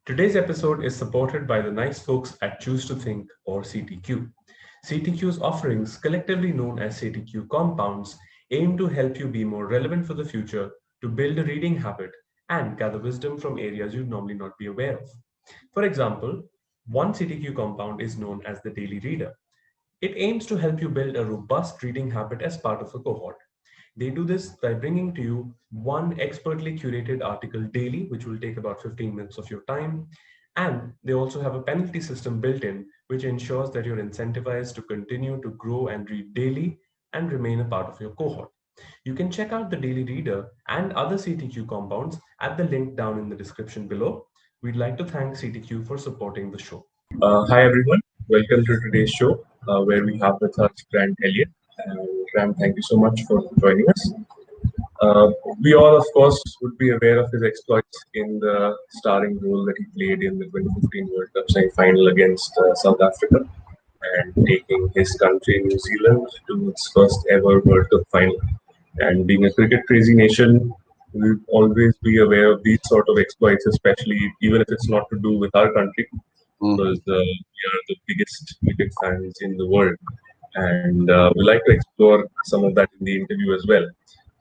Today's episode is supported by the nice folks at Choose to Think or CTQ. CTQ's offerings, collectively known as CTQ Compounds, aim to help you be more relevant for the future, to build a reading habit, and gather wisdom from areas you'd normally not be aware of. For example, one CTQ compound is known as the Daily Reader. It aims to help you build a robust reading habit as part of a cohort. They do this by bringing to you one expertly curated article daily, which will take about 15 minutes of your time. And they also have a penalty system built in, which ensures that you're incentivized to continue to grow and read daily and remain a part of your cohort. You can check out the Daily Reader and other CTQ compounds at the link down in the description below. We'd like to thank CTQ for supporting the show. Hi, everyone. Welcome to today's show, where we have with us Grant Elliott. Grant, thank you so much for joining us. Uh, we all, of course, would be aware of his exploits in the starring role that he played in the 2015 World Cup semi-final against South Africa and taking his country, New Zealand, to its first ever World Cup final. And being a cricket crazy nation, we'll always be aware of these sort of exploits, especially even if it's not to do with our country, because we are the biggest cricket fans in the world. And we like to explore some of that in the interview as well.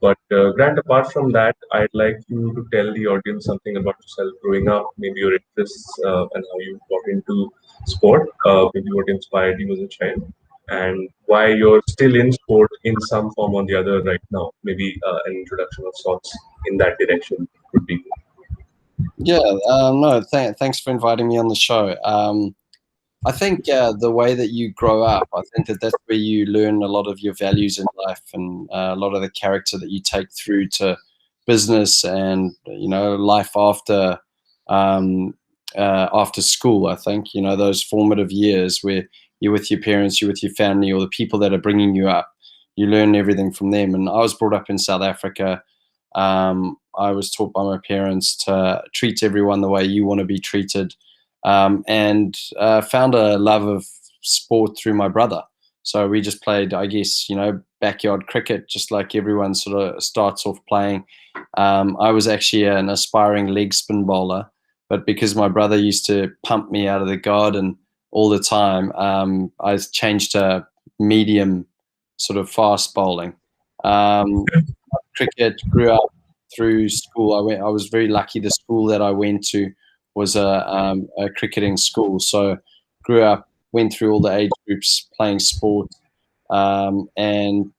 But Grant, apart from that, I'd like you to tell the audience something about yourself growing up, maybe your interests and how you got into sport, maybe what inspired you as a child, and why you're still in sport in some form or the other right now. Maybe an introduction of sorts in that direction would be good. Yeah, no, thanks for inviting me on the show. I think the way that you grow up, I think that's where you learn a lot of your values in life and a lot of the character that you take through to business and life after school. I think those formative years where you're with your parents, you're with your family, or the people that are bringing you up. You learn everything from them. And I was brought up in South Africa. I was taught by my parents to treat everyone the way you want to be treated. And found a love of sport through my brother. So we just played, I guess, backyard cricket, just like everyone sort of starts off playing. I was actually an aspiring leg spin bowler, but because my brother used to pump me out of the garden all the time, I changed to medium sort of fast bowling. Cricket, grew up through school. I was very lucky. The school that I went to was a cricketing school. So grew up, went through all the age groups playing sport, and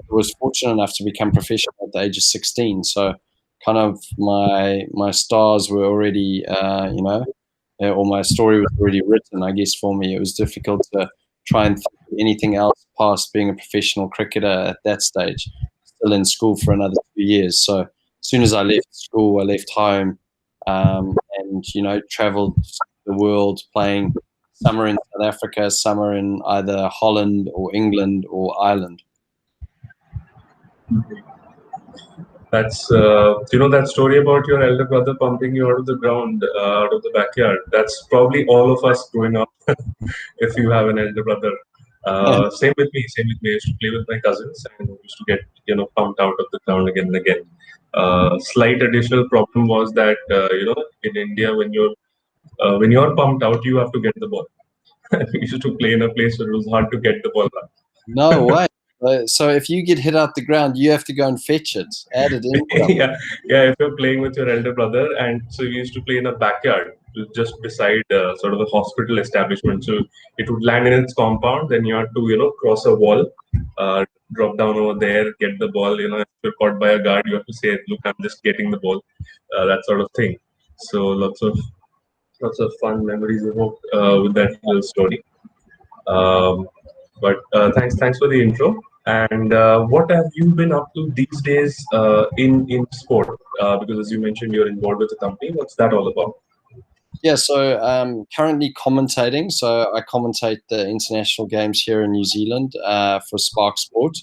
was fortunate enough to become professional at the age of 16. So kind of my stars were already, or my story was already written, I guess, for me. It was difficult to try and think of anything else past being a professional cricketer at that stage. Still in school for another 2 years. So as soon as I left school, I left home, and traveled the world playing summer in South Africa, summer in either Holland or England or Ireland. That's that story about your elder brother pumping you out of the ground, out of the backyard. That's probably all of us growing up. If you have an elder brother, same with me. Same with me. I used to play with my cousins and used to get pumped out of the ground again and again. Slight additional problem was that in India when you're pumped out, you have to get the ball. We used to play in a place where it was hard to get the ball back. No way. So if you get hit out the ground, you have to go and fetch it, add it in. yeah. If you're playing with your elder brother, and so we used to play in a backyard, just beside sort of a hospital establishment. So it would land in its compound. Then you have to cross a wall, drop down over there, get the ball. If you're caught by a guard, you have to say, "Look, I'm just getting the ball," that sort of thing. So lots of fun memories evoked with that little story. Um, but thanks for the intro. And what have you been up to these days in sport? Because as you mentioned, you're involved with the company. What's that all about? Yeah, so currently commentating. So I commentate the international games here in New Zealand for Spark Sport.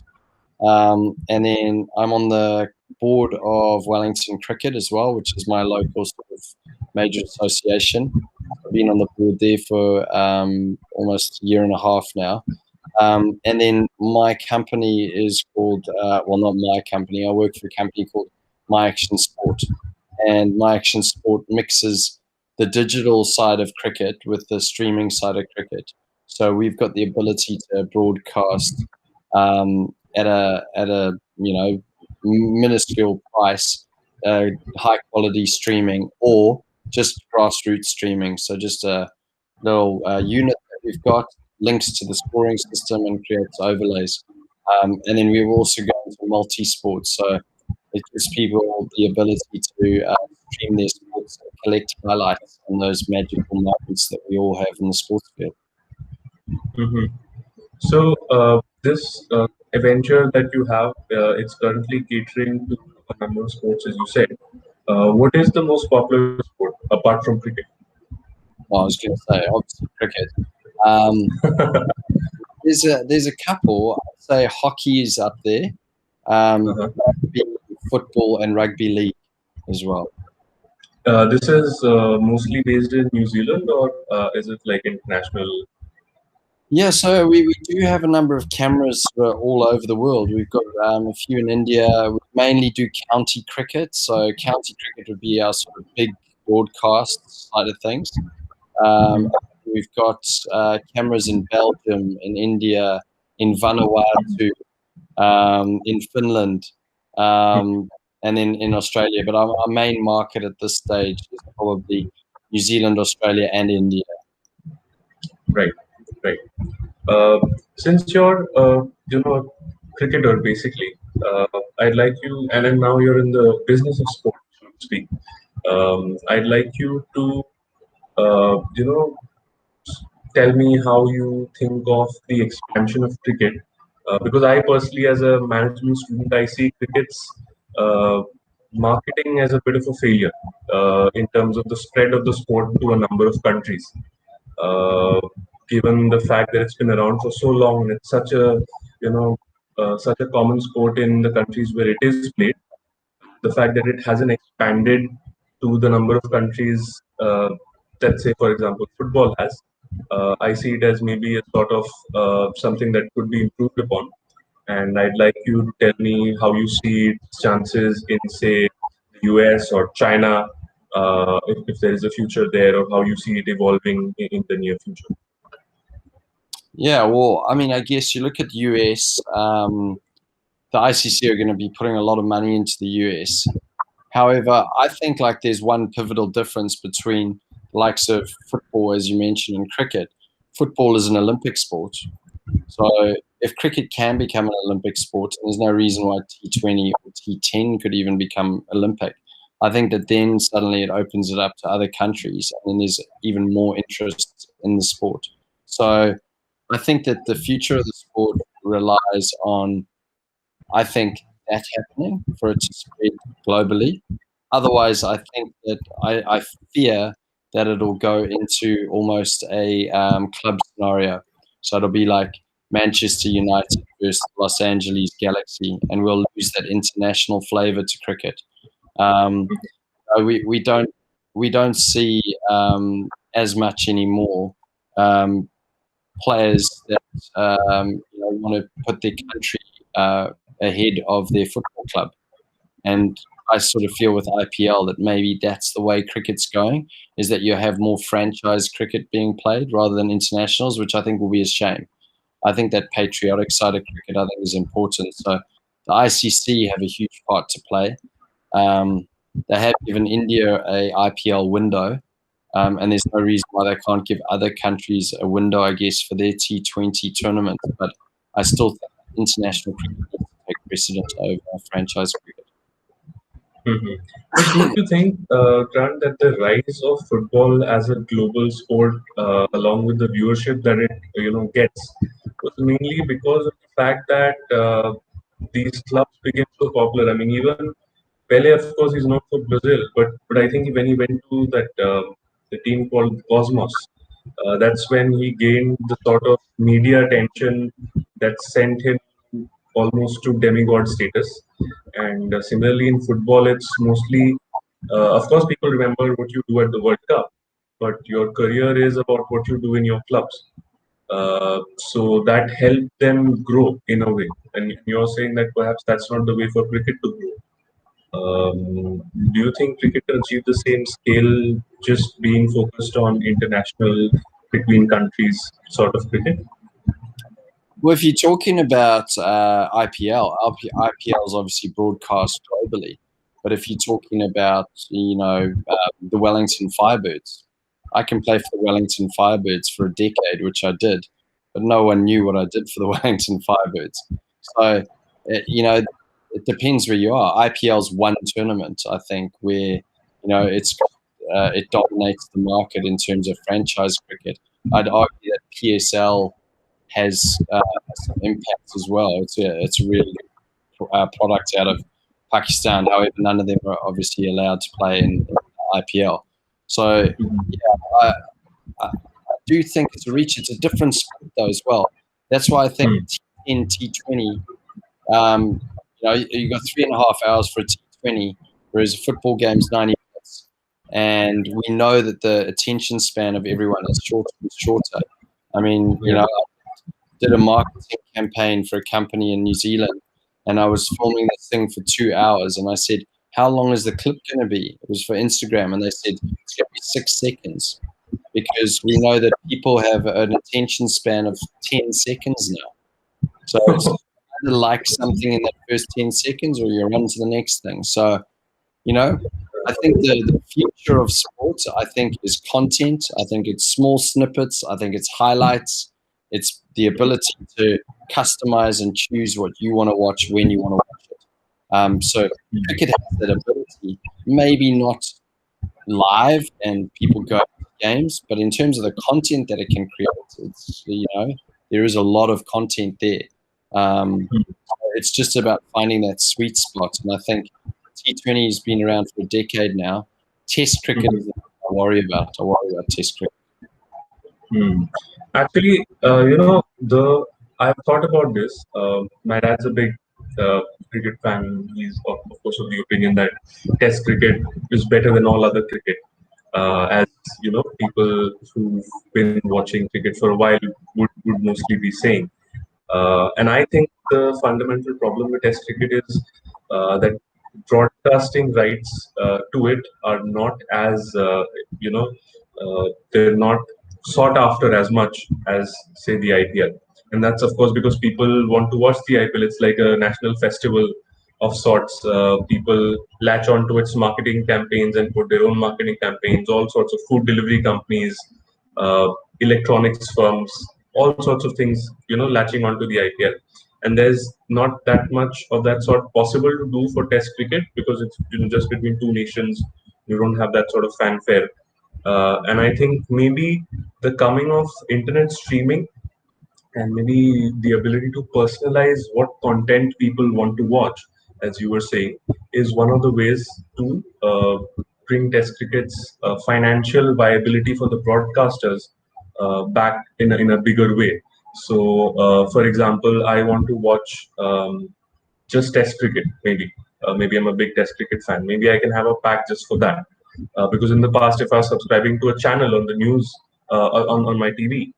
And then I'm on the board of Wellington Cricket as well, which is my local sort of major association. I've been on the board there for almost a year and a half now. And then my company is called, well, not my company. I work for a company called My Action Sport. And My Action Sport mixes the digital side of cricket with the streaming side of cricket. So we've got the ability to broadcast at a minuscule price, high quality streaming, or just grassroots streaming. So just a little unit that we've got links to the scoring system and creates overlays. And then we've also gone to multi-sport, so it gives people the ability to stream their sports and collect highlights on those magical moments that we all have in the sports field. Mm-hmm. So this adventure that you have, it's currently catering to a number of sports, as you said. What is the most popular sport apart from cricket? Well, I was going to say, obviously, cricket. There's a couple. I'd say hockey is up there. Rugby, football, and rugby league as well. This is mostly based in New Zealand, or is it like international? Yeah, so we do have a number of cameras all over the world. We've got a few in India. We mainly do county cricket. So county cricket would be our sort of big broadcast side of things. We've got cameras in Belgium, in India, in Vanuatu, in Finland, and then in Australia. But our main market at this stage is probably New Zealand, Australia, and India. Right, right. Since you're, a cricketer, basically, I'd like you, and then now you're in the business of sport, so to speak. I'd like you to, tell me how you think of the expansion of cricket. Because I personally, as a management student, I see cricket's uh, marketing as a bit of a failure in terms of the spread of the sport to a number of countries. Uh, Given the fact that it's been around for so long, and it's such a common sport in the countries where it is played, the fact that it hasn't expanded to the number of countries that, say, for example, football has. I see it as maybe a sort of something that could be improved upon. And I'd like you to tell me how you see its chances in, say, the US or China, if there is a future there, or how you see it evolving in the near future. Yeah, well, I mean, I guess you look at the US, the ICC are going to be putting a lot of money into the US. However, I think like there's one pivotal difference between the likes of football, as you mentioned, and cricket. Football is an Olympic sport. So if cricket can become an Olympic sport, there's no reason why T20 or T10 could even become Olympic. I think that then suddenly it opens it up to other countries, and then there's even more interest in the sport. So I think that the future of the sport relies on, I think, that happening for it to spread globally. Otherwise, I think that I fear that it'll go into almost a club scenario. So it'll be like Manchester United versus Los Angeles Galaxy, and we'll lose that international flavor to cricket. We don't see as much anymore players that want to put their country ahead of their football club. And I sort of feel with IPL that maybe that's the way cricket's going, is that you have more franchise cricket being played rather than internationals, which I think will be a shame. I think that patriotic side of cricket, I think, is important. So the ICC have a huge part to play. They have given India a IPL window, and there's no reason why they can't give other countries a window, I guess, for their T20 tournament. But I still think international cricket needs to take precedence over franchise cricket. Mm-hmm. But don't you think, Grant, that the rise of football as a global sport, along with the viewership that it gets, was mainly because of the fact that these clubs became so popular? I mean, even Pele, of course, he's not for Brazil, but I think when he went to that the team called Cosmos, that's when he gained the sort of media attention that sent him almost to demigod status. And similarly in football, it's mostly, of course, people remember what you do at the World Cup, but your career is about what you do in your clubs. So that helped them grow in a way. And you're saying that perhaps that's not the way for cricket to grow. Do you think cricket can achieve the same scale just being focused on international between countries sort of cricket? Well, if you're talking about IPL, IPL is obviously broadcast globally. But if you're talking about, the Wellington Firebirds, I can play for the Wellington Firebirds for a decade, which I did, but no one knew what I did for the Wellington Firebirds. So, it depends where you are. IPL's one tournament, I think, where it dominates the market in terms of franchise cricket. I'd argue that PSL has some impacts as well. It's a really good product out of Pakistan. However, none of them are obviously allowed to play in IPL. So yeah, I do think it's a reach. It's a different sport though as well. That's why I think T10, T20. You got 3.5 hours for a T20, whereas a football game's 90 minutes, and we know that the attention span of everyone is shorter and shorter. I mean, I did a marketing campaign for a company in New Zealand, and I was filming this thing for 2 hours, and I said, how long is the clip going to be? It was for Instagram, and they said it's going to be 6 seconds, because we know that people have an attention span of 10 seconds now. So it's either like something in that first 10 seconds or you run to the next thing. So, I think the future of sports, I think, is content. I think it's small snippets. I think it's highlights. It's the ability to customize and choose what you want to watch when you want to watch it. So cricket has that ability, maybe not live and people go to games, but in terms of the content that it can create, it's, there is a lot of content there. It's just about finding that sweet spot. And I think T20 has been around for a decade now. Test cricket is what I worry about. I worry about Test cricket. Actually, I've thought about this. My dad's a big cricket fan. He's of course of the opinion that Test cricket is better than all other cricket. As people who've been watching cricket for a while would mostly be saying. And I think the fundamental problem with Test cricket is that broadcasting rights to it are not as they're not sought after as much as say the IPL, and that's of course because people want to watch the IPL. It's like a national festival of sorts. People latch onto its marketing campaigns and put their own marketing campaigns. All sorts of food delivery companies, electronics firms, all sorts of things, latching onto the IPL. And there's not that much of that sort possible to do for Test cricket because it's just between two nations. You don't have that sort of fanfare. And I think maybe the coming of internet streaming and maybe the ability to personalize what content people want to watch, as you were saying, is one of the ways to bring Test cricket's financial viability for the broadcasters back in a bigger way. So, for example, I want to watch just Test cricket, maybe. Maybe I'm a big Test cricket fan. Maybe I can have a pack just for that. Because in the past, if I was subscribing to a channel on the news on my TV,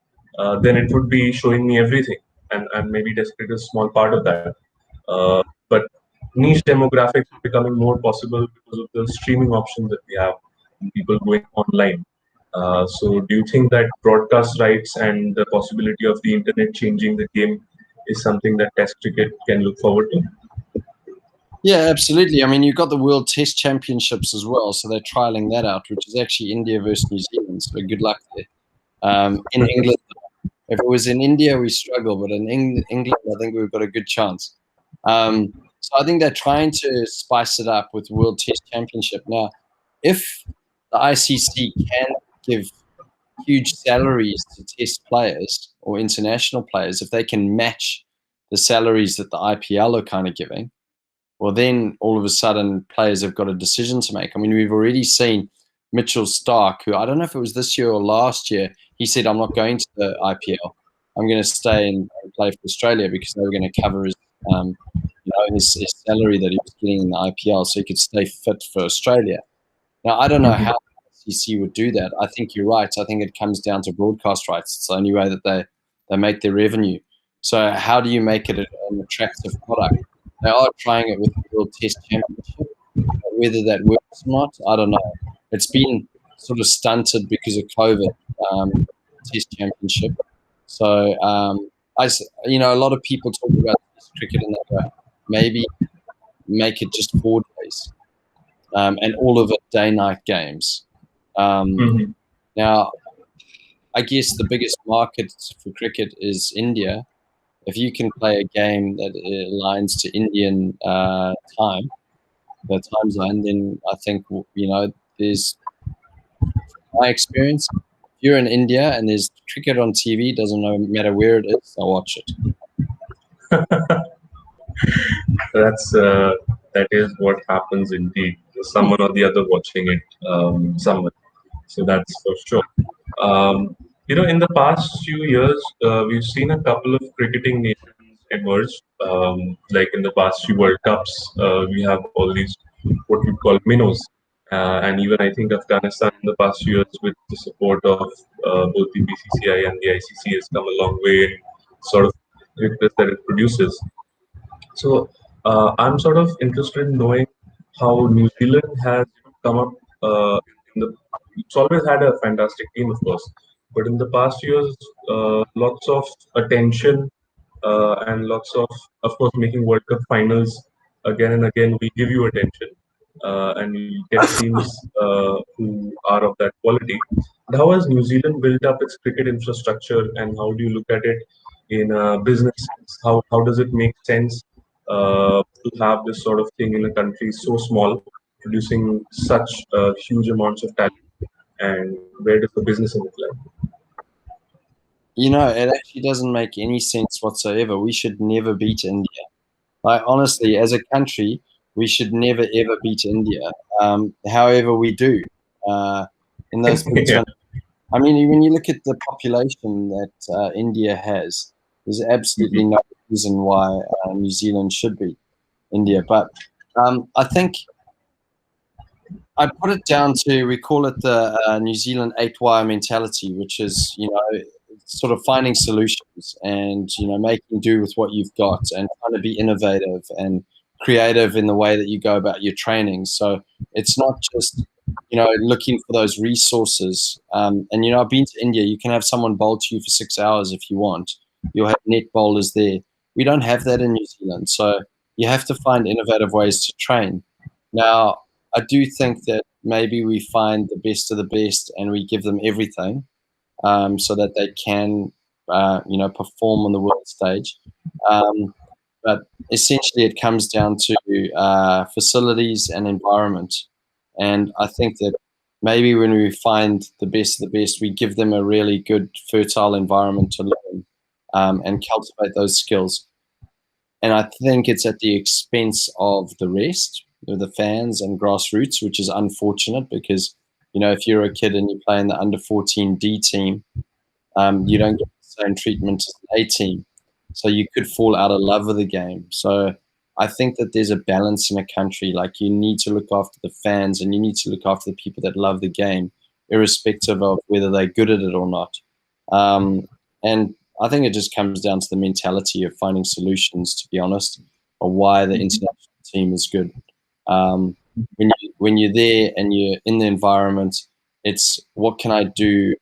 then it would be showing me everything, and maybe Test cricket is a small part of that. But niche demographics are becoming more possible because of the streaming options that we have, and people going online. So, do you think that broadcast rights and the possibility of the internet changing the game is something that Test cricket can look forward to? Yeah, absolutely. I mean, you've got the World Test Championships as well, so they're trialing that out, which is actually India versus New Zealand. So good luck there. In England, if it was in India, we struggle, but in England, I think we've got a good chance. So I think they're trying to spice it up with World Test Championship. Now, if the ICC can give huge salaries to Test players or international players, if they can match the salaries that the IPL are kind of giving, well, then all of a sudden players have got a decision to make. I mean, we've already seen Mitchell Stark, who I don't know if it was this year or last year, he said, I'm not going to the IPL. I'm going to stay and play for Australia because they were going to cover his salary that he was getting in the IPL so he could stay fit for Australia. Now, I don't know how the ICC would do that. I think you're right. I think it comes down to broadcast rights. It's the only way that they make their revenue. So how do you make it an attractive product? They are trying it with the World Test Championship. whether that works or not, I don't know. It's been sort of stunted because of COVID, Test Championship. So a lot of people talk about Test cricket and they go, maybe make it just 4 days, and all of it day-night games. Mhm. Now, I guess the biggest market for cricket is India. If you can play a game that aligns to Indian time, the time zone, then I think there's my experience. If you're in India and there's cricket on TV, doesn't matter where it is, I'll watch it. That is what happens indeed. Someone or the other watching it, someone. So that's for sure. In the past few years, we've seen a couple of cricketing nations emerge. Like in the past few World Cups, we have all these what we call minnows, and even I think Afghanistan in the past few years, with the support of both the BCCI and the ICC, has come a long way in sort of cricket that it produces. So I'm sort of interested in knowing how New Zealand has come up. In the, it's always had a fantastic team, of course, but in the past years, lots of attention and lots of course, making World Cup finals again and again. We give you attention, and we get teams who are of that quality. But how has New Zealand built up its cricket infrastructure, and how do you look at it in a business sense? How does it make sense to have this sort of thing in a country so small, producing such huge amounts of talent, and where does the business in it lie? It actually doesn't make any sense whatsoever. We should never beat India. Like, honestly, as a country, we should never ever beat India. However, we do in those big Yeah. tournaments. I mean, when you look at the population that India has, there's absolutely no reason why New Zealand should beat India. But I think I put it down to, we call it the New Zealand 8-wire mentality, which is, sort of finding solutions and, making do with what you've got and trying to be innovative and creative in the way that you go about your training. So it's not just, looking for those resources. And, I've been to India. You can have someone bowl to you for 6 hours if you want. You'll have net bowlers there. We don't have that in New Zealand. So you have to find innovative ways to train. Now, I do think that maybe we find the best of the best and we give them everything, so that they can, perform on the world stage. But essentially, it comes down to facilities and environment. And I think that maybe when we find the best of the best, we give them a really good, fertile environment to learn and cultivate those skills. And I think it's at the expense of the rest, of the fans and grassroots, which is unfortunate because, if you're a kid and you play in the under 14 D team, you don't get the same treatment as an A team. So you could fall out of love with the game. So I think that there's a balance in a country. Like, you need to look after the fans and you need to look after the people that love the game, irrespective of whether they're good at it or not. And I think it just comes down to the mentality of finding solutions, to be honest, or why the international team is good. When you're there and you're in the environment, it's what can I do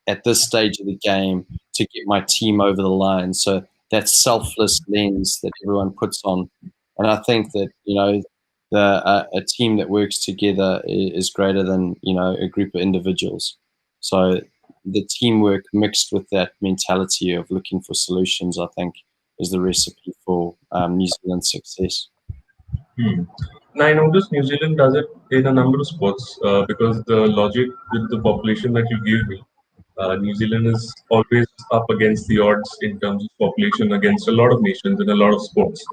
at this stage of the game to get my team over the line. So that selfless lens that everyone puts on, and I think that a team that works together is greater than a group of individuals. So the teamwork mixed with that mentality of looking for solutions, I think, is the recipe for New Zealand's success. Now, I noticed New Zealand does it in a number of sports because the logic with the population that you give me, New Zealand is always up against the odds in terms of population against a lot of nations in a lot of sports.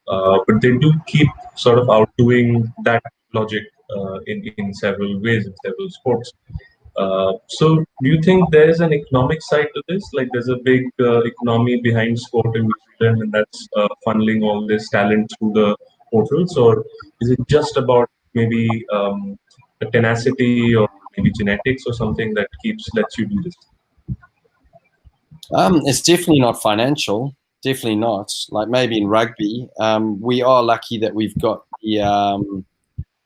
But they do keep sort of outdoing that logic in several ways, in several sports. So, do you think there is an economic side to this? Like, there's a big economy behind sport in New Zealand, and that's funneling all this talent through the portals, or is it just about maybe a tenacity or maybe genetics or something that lets you do this? It's definitely not financial. Definitely not. Like maybe in rugby, we are lucky that we've got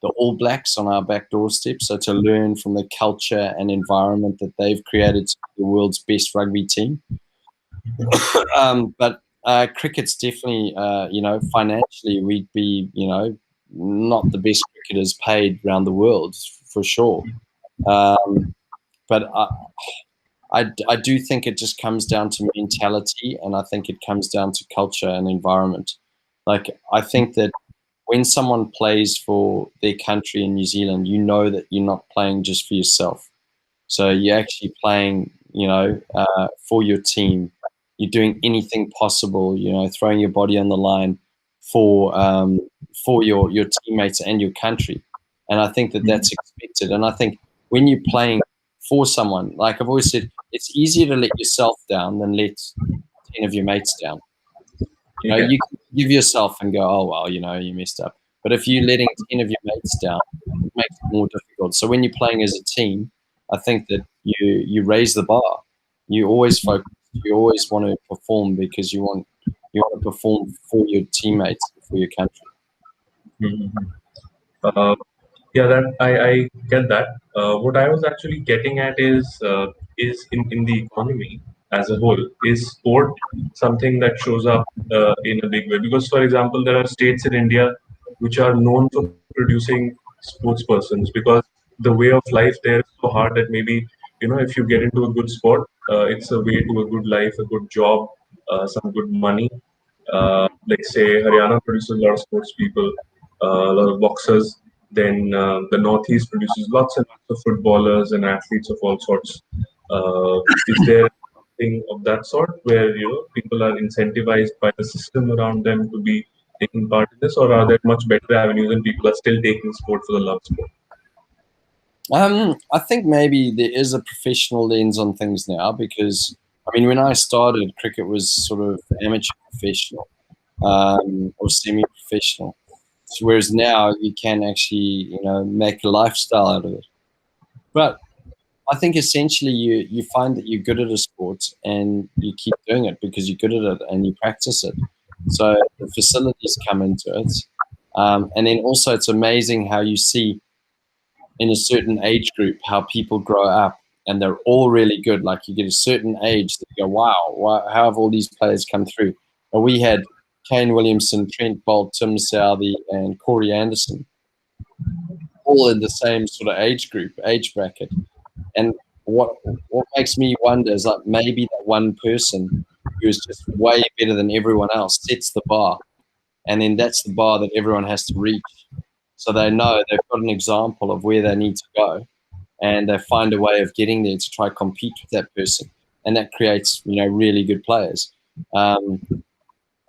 the All Blacks on our back doorstep. So to learn from the culture and environment that they've created to be the world's best rugby team. But cricket's definitely, financially, we'd be, not the best cricketers paid around the world for sure. But I do think it just comes down to mentality, and I think it comes down to culture and environment. Like, I think that when someone plays for their country in New Zealand, you know that you're not playing just for yourself. So you're actually playing, for your team. You're doing anything possible, throwing your body on the line for your teammates and your country. And I think that that's expected. And I think when you're playing for someone, like I've always said, it's easier to let yourself down than let 10 of your mates down. You can give yourself and go, oh, well, you messed up. But if you're letting 10 of your mates down, it makes it more difficult. So when you're playing as a team, I think that you raise the bar. You always focus. You always want to perform because you want to perform for your teammates, for your country. Yeah, that I get that. What I was actually getting at is in the economy as a whole, is sport something that shows up in a big way? Because, for example, there are states in India which are known for producing sports persons because the way of life there is so hard that maybe if you get into a good sport, it's a way to a good life, a good job, some good money. Like say Haryana produces a lot of sports people, a lot of boxers. Then the Northeast produces lots and lots of footballers and athletes of all sorts. Is there something of that sort where people are incentivized by the system around them to be taking part in this, or are there much better avenues and people are still taking sport for the love of sport? I think maybe there is a professional lens on things now because, when I started, cricket was sort of amateur professional or semi-professional. Whereas now you can actually, make a lifestyle out of it. But I think essentially you find that you're good at a sport and you keep doing it because you're good at it and you practice it. So the facilities come into it. And then also it's amazing how you see in a certain age group how people grow up and they're all really good. Like you get a certain age that you go, wow, how have all these players come through? But we had Kane Williamson, Trent Bolt, Tim Southey, and Corey Anderson, all in the same sort of age bracket. And what makes me wonder is like maybe that one person who is just way better than everyone else sets the bar, and then that's the bar that everyone has to reach. So they know they've got an example of where they need to go, and they find a way of getting there to try to compete with that person, and that creates really good players.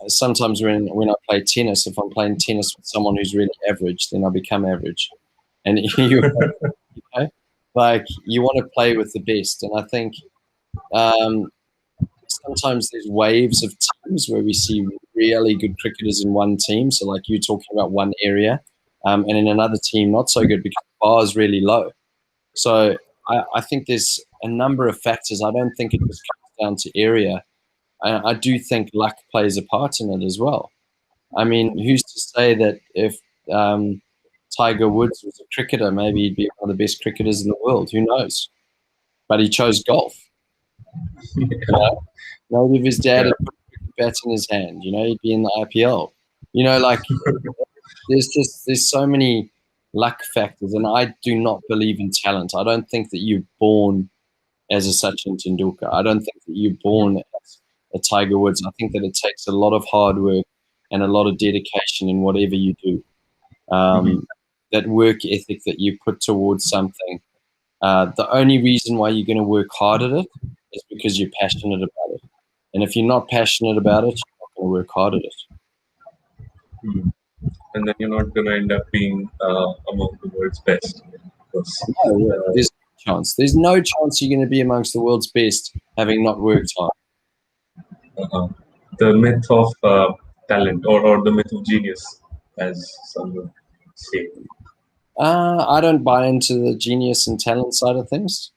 Sometimes when I play tennis, if I'm playing tennis with someone who's really average, then I become average. And you want to play with the best. And I think sometimes there's waves of teams where we see really good cricketers in one team. So like you're talking about one area, and in another team not so good because the bar is really low. So I think there's a number of factors. I don't think it just comes down to area. I do think luck plays a part in it as well. Who's to say that if Tiger Woods was a cricketer, maybe he'd be one of the best cricketers in the world. Who knows? But he chose golf. Maybe if his dad had put a cricket bat in his hand, he'd be in the IPL. There's so many luck factors, and I do not believe in talent. I don't think that you're born as a Sachin Tendulkar. I don't think that you're born as a Tiger Woods. I think that it takes a lot of hard work and a lot of dedication in whatever you do. That work ethic that you put towards something. The only reason why you're going to work hard at it is because you're passionate about it. And if you're not passionate about it, you're not going to work hard at it. And then you're not going to end up being among the world's best. There's no chance. There's no chance you're going to be amongst the world's best having not worked hard. The myth of talent or the myth of genius, as some would say. I don't buy into the genius and talent side of things.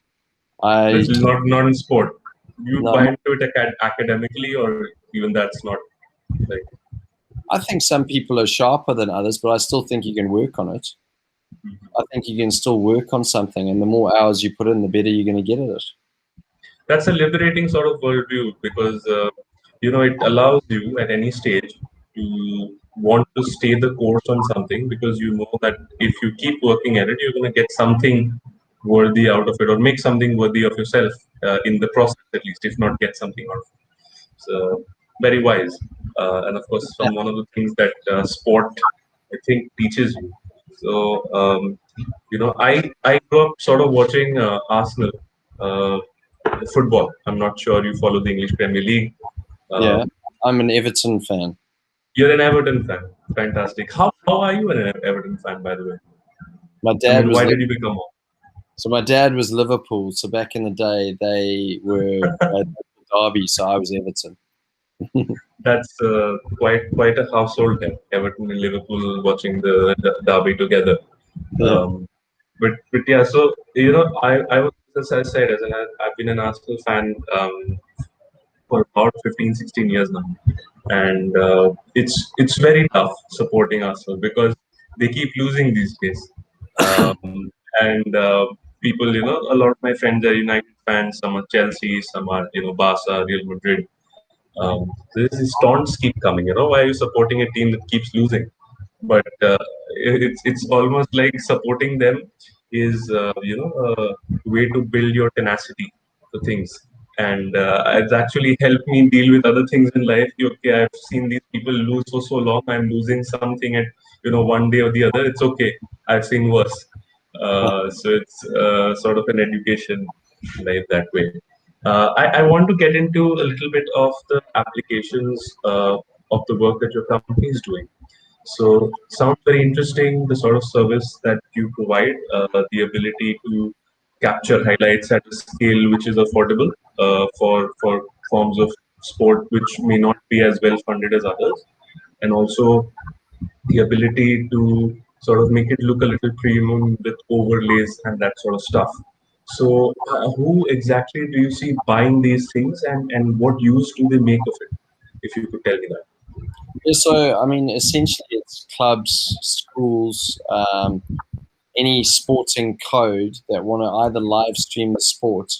Not in sport. You buy into it academically, or even that's not like. I think some people are sharper than others, but I still think you can work on it. I think you can still work on something, and the more hours you put in, the better you're going to get at it. That's a liberating sort of worldview because it allows you at any stage to want to stay the course on something because you know that if you keep working at it, you're going to get something worthy out of it or make something worthy of yourself in the process, at least, if not get something out of it. So very wise, and of course, Yeah. from one of the things that sport I think teaches you. So I grew up sort of watching Arsenal. Uh, Football. I'm not sure you follow the English Premier League. Yeah, Um, I'm an Everton fan. you're an Everton fan. Fantastic. How are you an Everton fan, by the way? My I dad mean, was why did you become one? So my dad was Liverpool. So back in the day, they were Derby. So I was Everton. That's quite a household name. Everton and Liverpool watching the derby together. Yeah, Um, but yeah, so I was, as I said, I've been an Arsenal fan for about 15, 16 years now. And it's very tough supporting Arsenal because they keep losing these days. And people, a lot of my friends are United fans, some are Chelsea, some are, Barca, Real Madrid. These taunts keep coming, why are you supporting a team that keeps losing? But it's almost like supporting them is a way to build your tenacity for things, and it's actually helped me deal with other things in life. Okay, I've seen these people lose for so long. I'm losing something at one day or the other. It's okay. I've seen worse. So it's sort of an education life that way. I want to get into a little bit of the applications of the work that your company is doing. So sounds very interesting, the sort of service that you provide, the ability to capture highlights at a scale which is affordable for forms of sport which may not be as well funded as others, and also the ability to sort of make it look a little premium with overlays and that sort of stuff. So who exactly do you see buying these things, and what use do they make of it? If you could tell me that. yeah. So I mean, essentially, it's clubs, schools, any sporting code that want to either live stream the sport.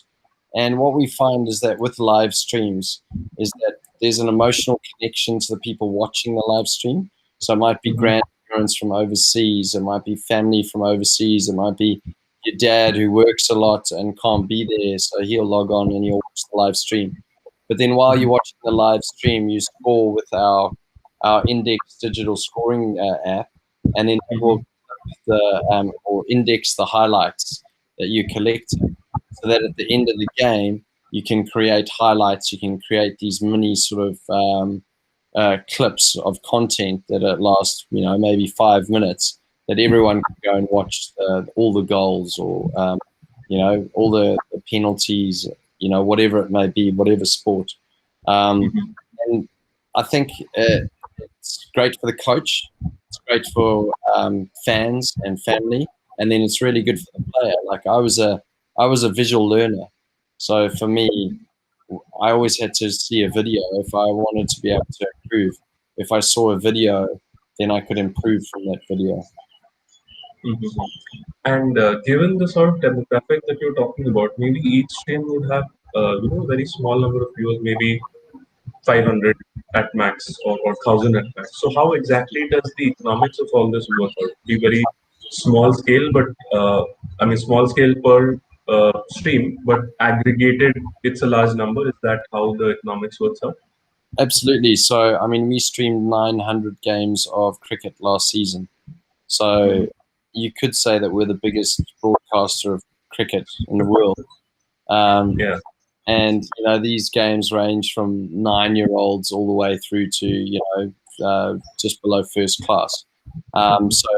And what we find is that with live streams, is that there's an emotional connection to the people watching the live stream. So it might be Mhm. grandparents from overseas, it might be family from overseas, it might be your dad who works a lot and can't be there, so he'll log on and he'll watch the live stream. But then while you're Mhm. watching the live stream, you score with our Index digital scoring app, and then it will Mhm. or index the highlights that you're collecting, so that at the end of the game you can create highlights. You can create these mini sort of clips of content that last, maybe 5 minutes, that everyone can go and watch all the goals or all the penalties, whatever it may be, whatever sport. Mhm. And I think it's great for the coach. It's great for fans and family, and then it's really good for the player. Like I was a visual learner, so for me, I always had to see a video if I wanted to be able to improve. If I saw a video, then I could improve from that video. Mhm. And given the sort of demographic that you're talking about, maybe each stream would have a very small number of viewers, maybe 500 at max or 1,000 at max. So how exactly does the economics of all this work out? Be very small scale, but I mean small scale per stream, but aggregated, it's a large number. Is that how the economics works out? Absolutely. So, I mean, we streamed 900 games of cricket last season. So, Mhm. you could say that we're the biggest broadcaster of cricket in the world. Um, Yeah. and these games range from 9-year-olds all the way through to just below first class. Mhm. So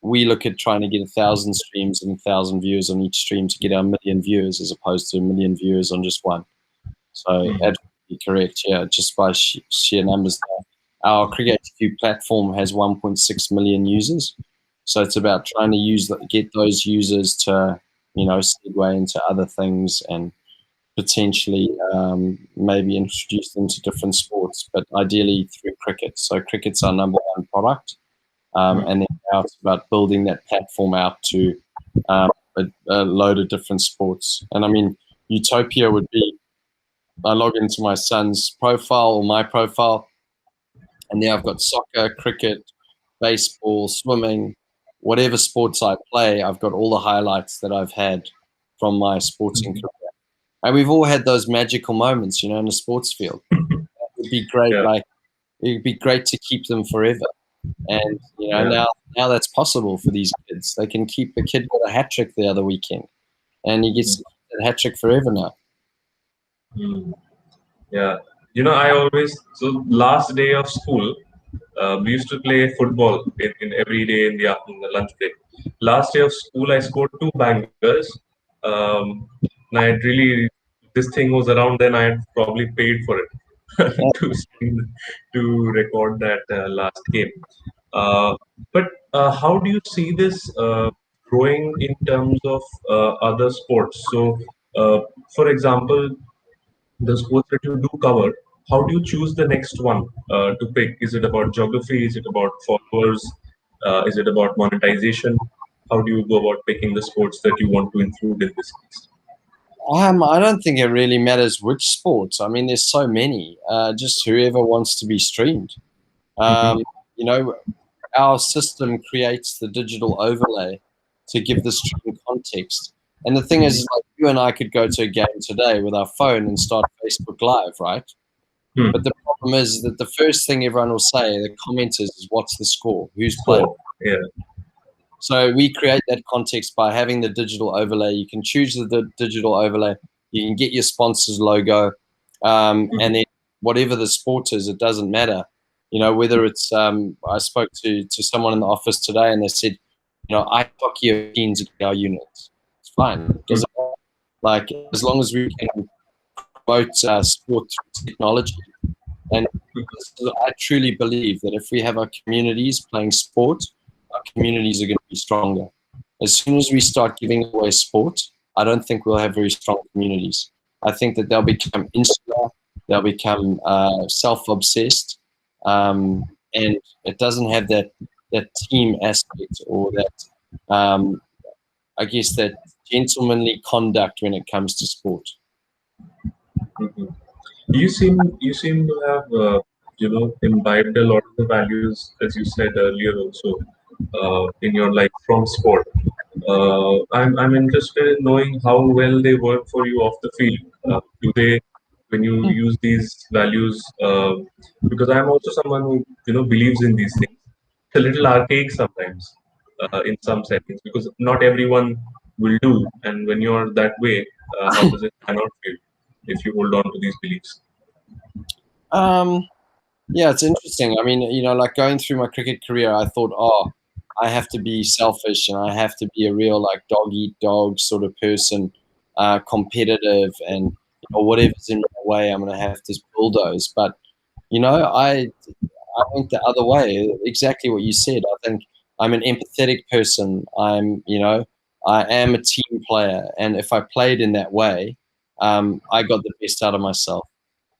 we look at trying to get 1,000 streams and 1,000 viewers on each stream to get our million viewers, as opposed to a million viewers on just one. So Mhm. absolutely correct. Yeah, just by sheer numbers there. Our Cricket HQ platform has 1.6 million users. So it's about trying to get those users to, segue into other things and potentially maybe introduce them to different sports, but ideally through cricket. So cricket's our number one product, and then out about building that platform out to a load of different sports. And I mean, utopia would be, I log into my son's profile or my profile, and there I've got soccer, cricket, baseball, swimming, whatever sports I play, I've got all the highlights that I've had from my sporting career. And we've all had those magical moments, you know, in the sports field. It would be great, like, it would be great to keep them forever. And, you know, now that's possible for these kids. They can keep a kid with a hat trick the other weekend, and he gets a hat trick forever now. Yeah. You know, I always, so last day of school, we used to play football in every day in the afternoon, the lunch break. Last day of school, I scored 2 bangers. And I had really, this thing was around then, I had probably paid for it to record that last game. But how do you see this growing in terms of other sports? So, for example, the sports that you do cover, how do you choose the next one to pick? Is it about geography? Is it about followers? Is it about monetization? How do you go about picking the sports that you want to include in this list? I don't think it really matters which sports. I mean, there's so many. Just whoever wants to be streamed. You know, our system creates the digital overlay to give the stream context. And the thing is, like, you and I could go to a game today with our phone and start Facebook Live, right? But the problem is that the first thing everyone will say, the commenters, is what's the score? Who's playing? So we create that context by having the digital overlay. You can choose the digital overlay. You can get your sponsor's logo. And then whatever the sport is, it doesn't matter. You know, whether it's, I spoke to someone in the office today and they said, you know, ice hockey or teens our units. It's fine. It doesn't matter. Like, as long as we can promote sport through technology. And I truly believe that if we have our communities playing sport, our communities are going to be stronger. As soon as we start giving away sport, I don't think we'll have very strong communities. I think that they'll become insular, they'll become self-obsessed, and it doesn't have that team aspect or that, I guess, that gentlemanly conduct when it comes to sport. You seem to have imbibed a lot of the values, as you said earlier, also in your life from sport. I'm interested in knowing how well they work for you off the field. Do they, when you use these values? Because I'm also someone who believes in these things. It's a little archaic sometimes in some settings because not everyone will do. And when you're that way, how does it pan out for you if you hold on to these beliefs? Yeah, it's interesting. I mean, you know, like going through my cricket career, I thought, oh, I have to be selfish and I have to be a real like dog eat dog sort of person, competitive, and whatever's in my way, I'm going to have to bulldoze. But you know, I went the other way. Exactly what you said. I think I'm an empathetic person. I am a team player, and if I played in that way, I got the best out of myself.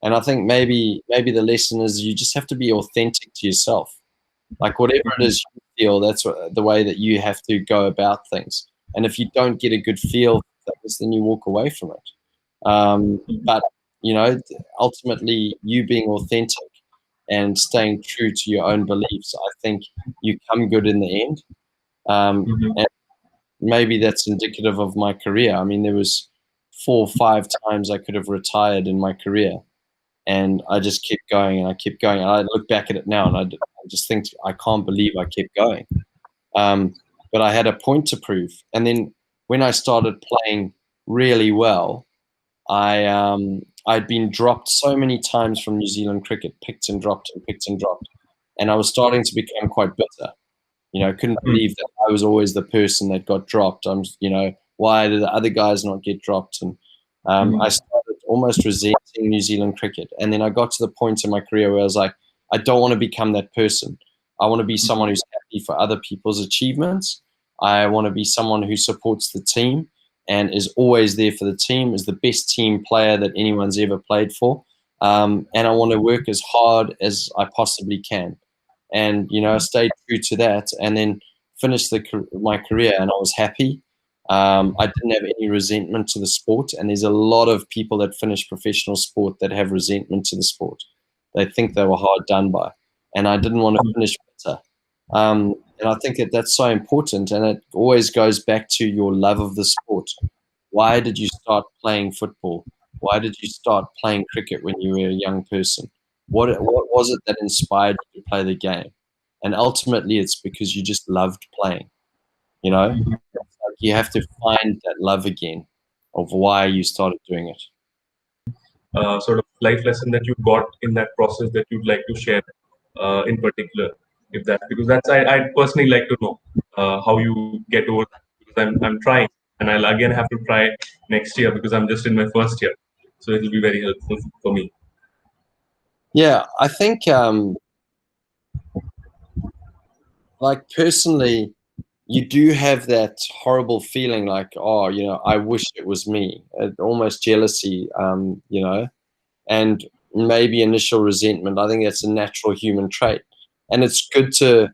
And I think maybe the lesson is you just have to be authentic to yourself. Like whatever it is you feel, that's the way that you have to go about things. And if you don't get a good feel for things, then you walk away from it. But you know, ultimately, you being authentic and staying true to your own beliefs, I think you come good in the end. And maybe that's indicative of my career. I mean, there was 4 or 5 times I could have retired in my career. And I just kept going and I kept going. And I look back at it now and I just think, I can't believe I kept going. But I had a point to prove. And then when I started playing really well, I'd been dropped so many times from New Zealand cricket, picked and dropped and picked and dropped. And I was starting to become quite bitter. You know, couldn't believe that I was always the person that got dropped. Why did the other guys not get dropped? And I started almost resenting New Zealand cricket. And then I got to the point in my career where I was like, I don't want to become that person. I want to be someone who's happy for other people's achievements. I want to be someone who supports the team and is always there for the team, is the best team player that anyone's ever played for. And I want to work as hard as I possibly can. And, you know, I stayed true to that. And then finished my career and I was happy. I didn't have any resentment to the sport, and there's a lot of people that finish professional sport that have resentment to the sport. They think they were hard done by, and I didn't want to finish better. And I think that that's so important, and it always goes back to your love of the sport. Why did you start playing football? Why did you start playing cricket when you were a young person? What was it that inspired you to play the game? And ultimately, it's because you just loved playing. You know, you have to find that love again of why you started doing it. Sort of life lesson that you got in that process that you'd like to share in particular, if that, because that's I personally like to know how you get over that, because I'm trying, and I'll again have to try next year because I'm just in my first year, so it'll be very helpful for me. Yeah, I think like personally, you do have that horrible feeling like, oh, you know, I wish it was me, almost jealousy, you know, and maybe initial resentment. I think that's a natural human trait. And it's good to,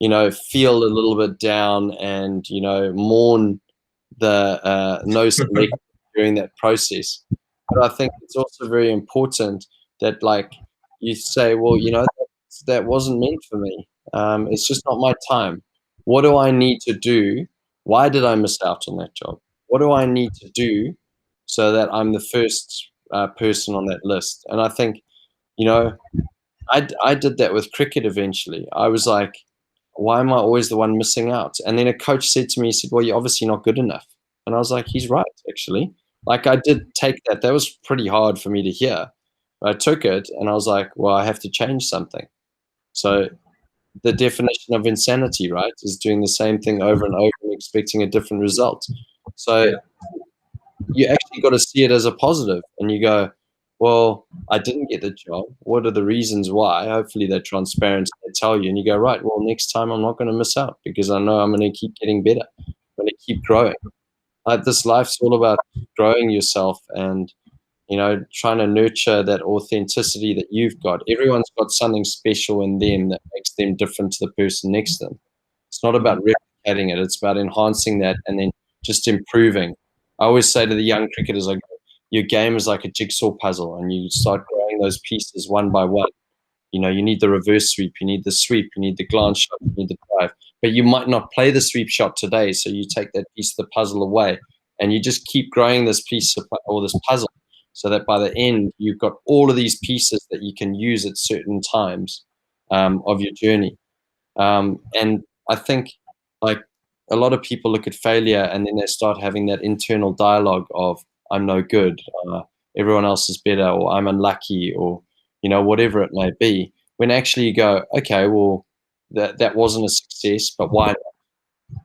you know, feel a little bit down and, you know, mourn the no selection during that process. But I think it's also very important that, like, you say, well, you know, that wasn't meant for me. It's just not my time. What do I need to do? Why did I miss out on that job? What do I need to do so that I'm the first person on that list? And I think, you know, I did that with cricket eventually. I was like, why am I always the one missing out? And then a coach said to me, he said, well, you're obviously not good enough. And I was like, he's right, actually. Like, I did take that. That was pretty hard for me to hear. But I took it and I was like, well, I have to change something. So the definition of insanity, right, is doing the same thing over and over and expecting a different result. So you actually got to see it as a positive, and you go, well, I didn't get the job. What are the reasons why? Hopefully they're transparent. They tell you, and you go, right, well, next time I'm not going to miss out because I know I'm going to keep getting better. I'm going to keep growing. Like, this life's all about growing yourself and, you know, trying to nurture that authenticity that you've got. Everyone's got something special in them that makes them different to the person next to them. It's not about replicating it. It's about enhancing that and then just improving. I always say to the young cricketers, like, your game is like a jigsaw puzzle, and you start growing those pieces one by one. You know, you need the reverse sweep, you need the sweep, you need the glance shot, you need the drive. But you might not play the sweep shot today, so you take that piece of the puzzle away, and you just keep growing this piece of, or this puzzle, so that by the end you've got all of these pieces that you can use at certain times of your journey. And I think, like, a lot of people look at failure and then they start having that internal dialogue of, I'm no good, everyone else is better, or I'm unlucky, or, you know, whatever it may be. When actually you go, okay, well, that wasn't a success, but why not?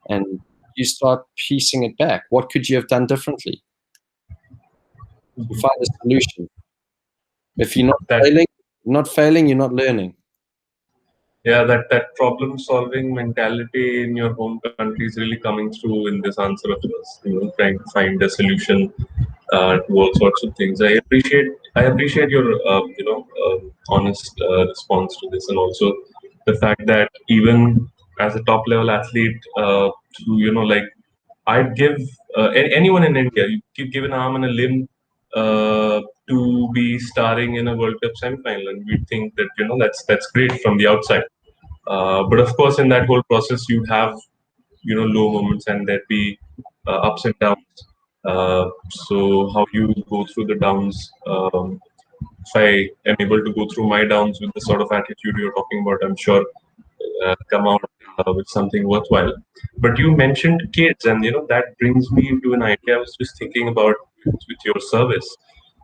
And you start piecing it back. What could you have done differently? You find a solution. If you're not failing, you're not learning. Yeah, that problem solving mentality in your home country is really coming through in this answer of yours. You know, trying to find a solution to all sorts of things. I appreciate your honest response to this, and also the fact that even as a top level athlete, like, I'd give anyone in India, you give an arm and a limb to be starring in a World Cup semi-final, and we think that, that's great from the outside. But of course, in that whole process, you'd have, low moments, and there'd be ups and downs. So how you go through the downs, if I am able to go through my downs with the sort of attitude you're talking about, I'm sure come out with something worthwhile. But you mentioned kids, and that brings me to an idea I was just thinking about with your service.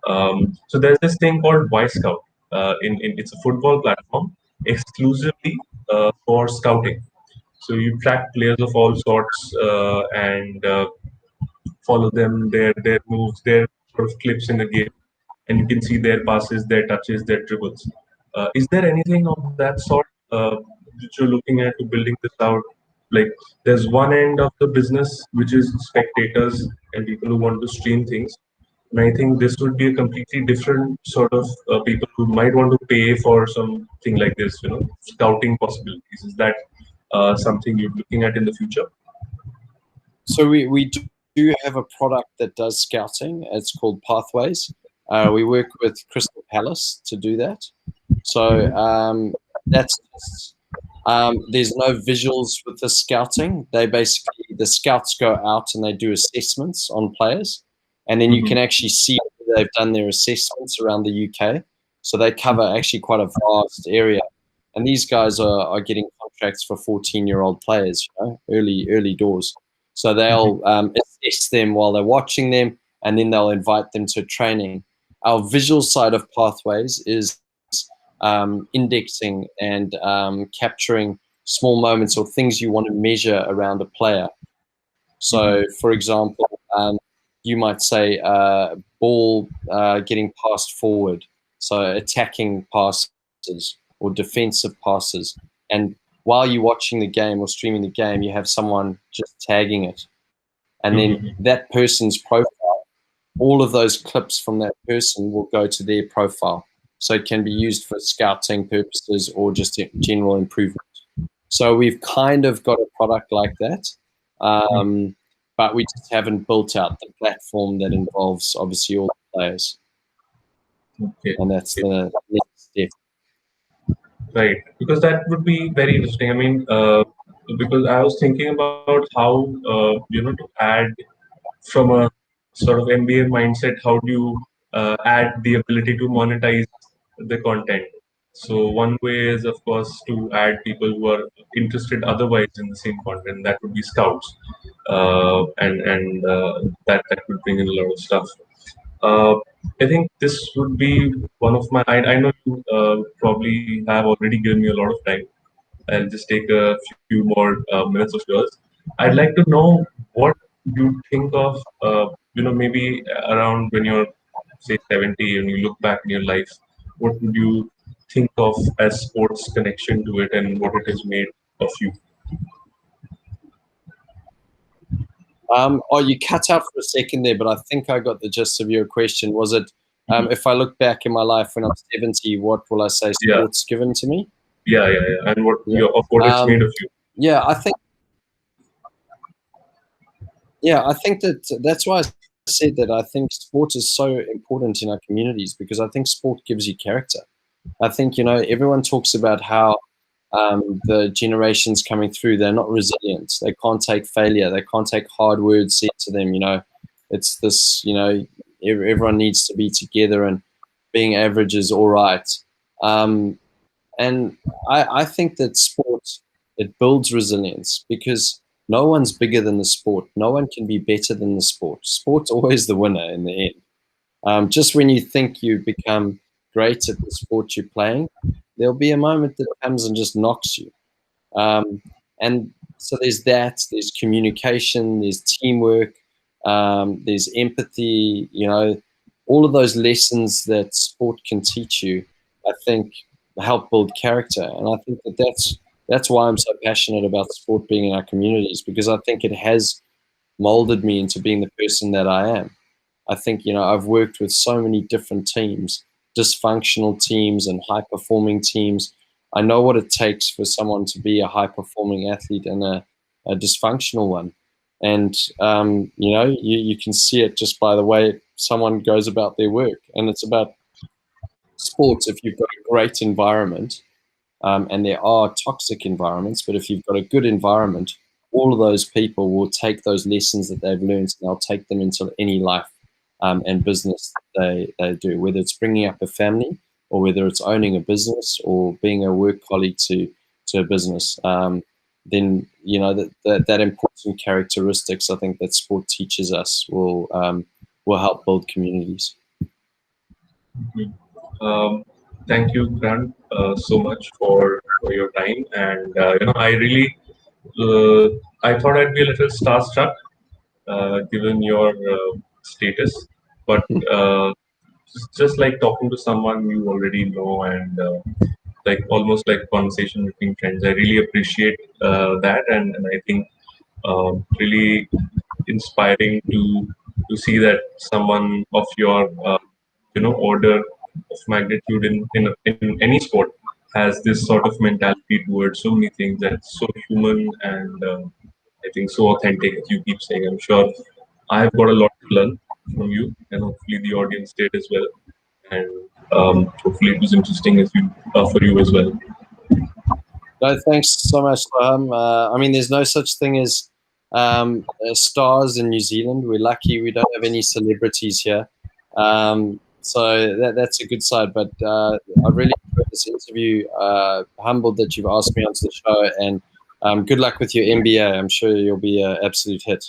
So there's this thing called Y Scout. It's a football platform exclusively for scouting. So you track players of all sorts and follow them, their moves, their sort of clips in the game, and you can see their passes, their touches, their dribbles. Is there anything of that sort that you're looking at to building this out? Like, there's one end of the business which is spectators and people who want to stream things, and I think this would be a completely different sort of people who might want to pay for something like this, scouting possibilities. Is that something you're looking at in the future? So we do have a product that does scouting. It's called Pathways. We work with Crystal Palace to do that. So that's there's no visuals with the scouting. The scouts go out and they do assessments on players, and then you can actually see they've done their assessments around the UK. So they cover actually quite a vast area, and these guys are getting contracts for 14-year-old players, early doors. So they'll assess them while they're watching them, and then they'll invite them to training. Our visual side of Pathways is indexing and capturing small moments or things you want to measure around a player. So, for example, you might say ball getting passed forward, so attacking passes or defensive passes. And while you're watching the game or streaming the game, you have someone just tagging it. And then that person's profile, all of those clips from that person will go to their profile. So it can be used for scouting purposes or just general improvement. So we've kind of got a product like that, but we just haven't built out the platform that involves obviously all the players. Okay. And that's the next step. Right, because that would be very interesting. I mean, because I was thinking about how to add from a sort of MBA mindset. How do you add the ability to monetize the content? So one way is, of course, to add people who are interested otherwise in the same content. That would be scouts, and that would bring in a lot of stuff. Uh, I think this would be one of my. I know you probably have already given me a lot of time. I'll just take a few more minutes of yours. I'd like to know what you think of, maybe around when you're, say, 70 and you look back in your life, what would you think of as sports connection to it and what it has made of you? You cut out for a second there, but I think I got the gist of your question. Was it, if I look back in my life when I'm 70, what will I say sports given to me? Yeah. And what what it's made of you? Yeah, I think that's why I said that. I think sport is so important in our communities because I think sport gives you character. I think, everyone talks about how the generations coming through, they're not resilient. They can't take failure. They can't take hard words said to them. It's this, everyone needs to be together and being average is all right. And I think that sport, it builds resilience because no one's bigger than the sport. No one can be better than the sport. Sport's always the winner in the end. Just when you think you become great at the sport you're playing, there'll be a moment that comes and just knocks you. And so there's that, there's communication, there's teamwork, there's empathy, all of those lessons that sport can teach you, I think, help build character. And I think that's why I'm so passionate about sport being in our communities, because I think it has molded me into being the person that I am. I think, I've worked with so many different teams, dysfunctional teams and high performing teams. I know what it takes for someone to be a high performing athlete and a dysfunctional one. And, you can see it just by the way someone goes about their work. And it's about sports. If you've got a great environment, and there are toxic environments, but if you've got a good environment, all of those people will take those lessons that they've learned and they'll take them into any life and business that they do, whether it's bringing up a family or whether it's owning a business or being a work colleague to a business. Then, that important characteristics, I think, that sport teaches us will help build communities. Thank you, Grant, so much for your time. And I really, I thought I'd be a little starstruck given your status, but just like talking to someone you already know and like almost like conversation between friends. I really appreciate that, and I think really inspiring to see that someone of your order of magnitude in any sport has this sort of mentality towards so many things that's so human and I think so authentic, as you keep saying. I'm sure I've got a lot to learn from you, and hopefully the audience did as well. And hopefully it was interesting as you for you as well. No, thanks so much, Sohum. I mean, there's no such thing as stars in New Zealand. We're lucky we don't have any celebrities here. So that's a good side. But I really enjoyed this interview. Humbled that you've asked me onto the show, and good luck with your MBA. I'm sure you'll be an absolute hit.